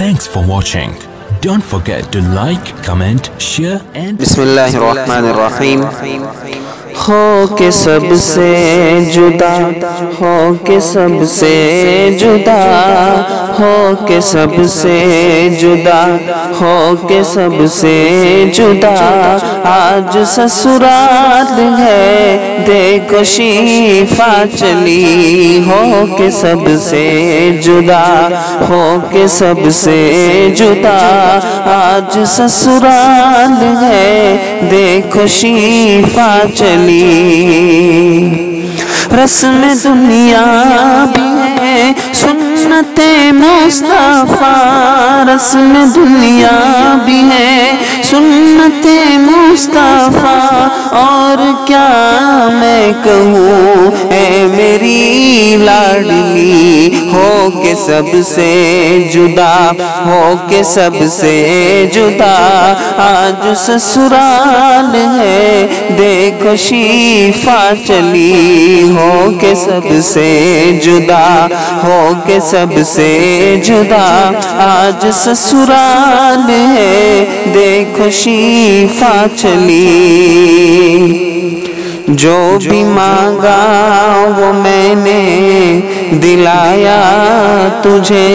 Thanks for watching. Don't forget to like, comment, share and بسم اللہ الرحمن الرحیم ہو کے سب سے جدا ہو کے سب سے جدا ہو کے سب سے جدا ہو کے سب سے جدا آج سسرال ہے دیکھو شیفا چلی ہو کے سب سے جدا ہو کے سب سے جدا آج سسرال ہے دیکھو شیفا چلی رسم دنیا بھی ہے سنت مصطفیٰ رسم دنیا بھی ہے سنت مصطفیٰ اور کیا میں کہوں اے میری لاڈلی ہو کے سب سے جدا ہو کے سب سے جدا آج سسرال ہے دیکھو شیفا چلی ہو کے سب سے جدا ہو کے سب سے جدا آج سسرال ہے دیکھو شیفا چلی جو بھی مانگا وہ میں نے دلایا تجھے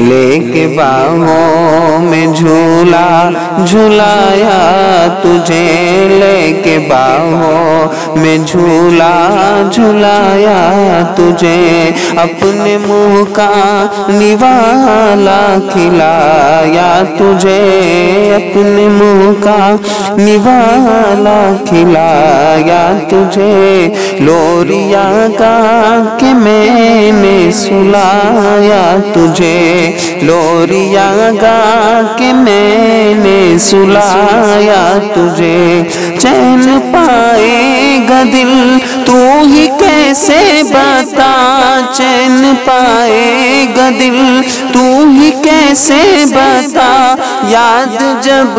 لے کے باہوں میں جھولا جھلایا تجھے لے کے باہوں میں جھولا جھلایا تجھے اپنے منہ کا نوالا کھلایا تجھے اپنے منہ کا نوالا کھلایا تجھے لوریا گا کہ میں نے سلایا تجھے لوریا گا کہ میں نے سلایا تجھے چین پائے گا دل تو ہی کیسے بتا چین پائے گا دل تو ہی کیسے بتا یاد جب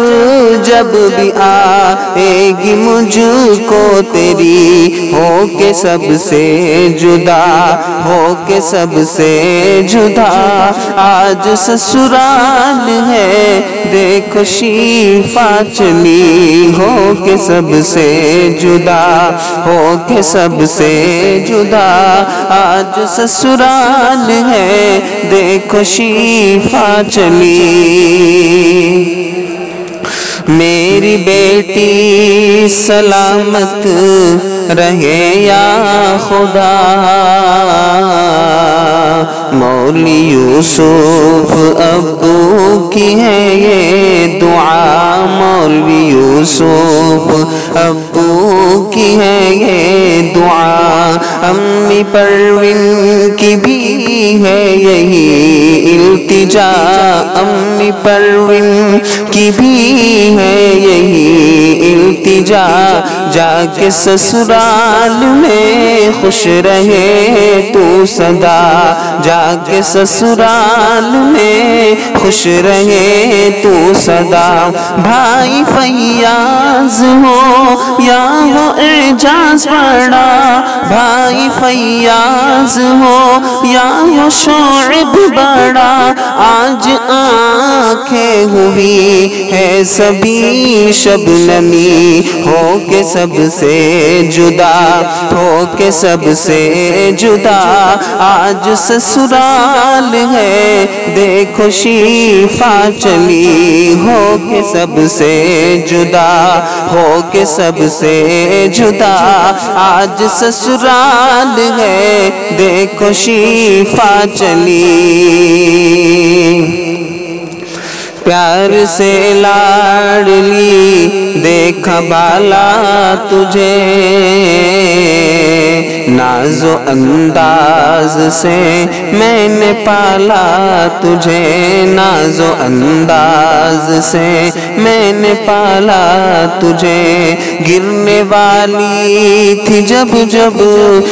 جب بھی آئے گی مجھ کو تیری ہو کے سب سے جدا ہو کے سب سے جدا آج سسرال ہے دیکھو شیفا چلی ہو کے سب سے جدا ہو کے سب سے جدا آج سسرال ہے دیکھو شیفا چلی میری بیٹی سلامت رہے یا خدا مولی یوسف ابو کی ہے یہ دعا مولی یوسف ابو کی ہے یہ دعا امی پروین کی بھی ہے یہی التجا امی پروین کی بھی ہے یہی التجا جا کے سسرال میں خوش رہے تو سدا جا کے سسرال میں خوش رہے تو سدا بھائی فیاض ہو یا وہ اعجاز پڑا بھائی فیاض ہو یا وہ شعب بڑا آج آنکھیں ہوئی ہے سبھی شبنمی ہو کے سب سے جدا ہو کے سب سے جدا آج سسرال ہے دیکھو شیفا چلی ہو کے سب سے جدا ہو کے سب سے جدا آج سسرال ہے دیکھو شیفا چلی پیار سے لاڈلی دیکھا بالا تجھے ناز و انداز سے میں نے پالا تجھے ناز و انداز سے میں نے پالا تجھے گرنے والی تھی جب جب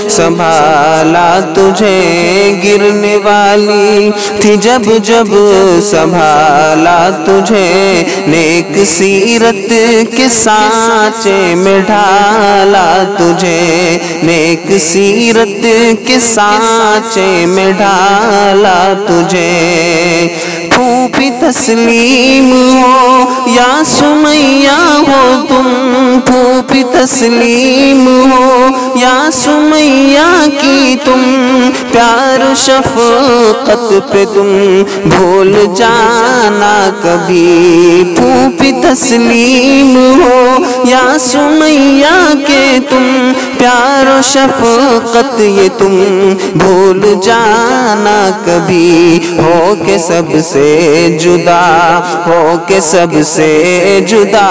سنبھالا تجھے گرنے والی والی تھی جب جب سنبھالا تجھے، نیک سیرت کے سانچے میں ڈھالا تجھے، نیک سیرت کے سانچے میں ڈھالا تجھے۔ پھوپھی تسلیم ہو یا سمیہ ہو تم، پھوپھی تسلیم ہو یا سمیہ کی تم، پیار و شفقت پہ تم بھول جانا کبھی۔ پھوپھی تسلیم ہو یا سمیہ کے تم، پیار و شفقت یہ تم بھول جانا کبھی۔ ہو کے سب سے جدا، ہو کے سب سے جدا،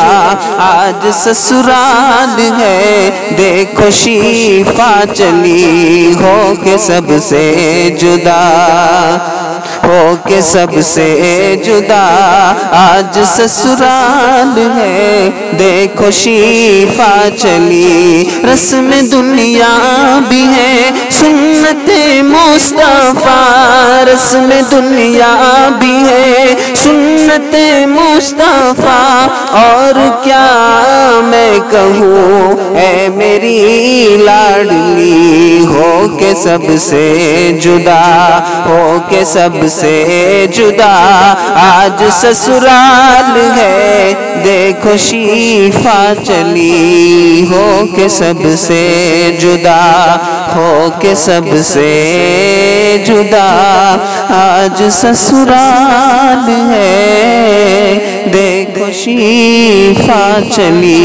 آج سسرال ہے دیکھو شیفا چلی۔ ہو کے سب سے جدا، ہو کے سب سے جدا، آج سسرال ہے دیکھو شیفا چلی۔ رسم دنیا بھی ہے سنت مصطفیٰ، رسم دنیا بھی ہے سنت مصطفیٰ، اور کیا میں کہوں اے میری لاڈلی۔ ہو کے سب سے جدا، ہو کے سب سے جدا، آج سسرال ہے دیکھو شیفا چلی۔ ہو کے سب سے جدا، ہو کے سب سے جدا، آج سسرال ہے دیکھو شیفا چلی۔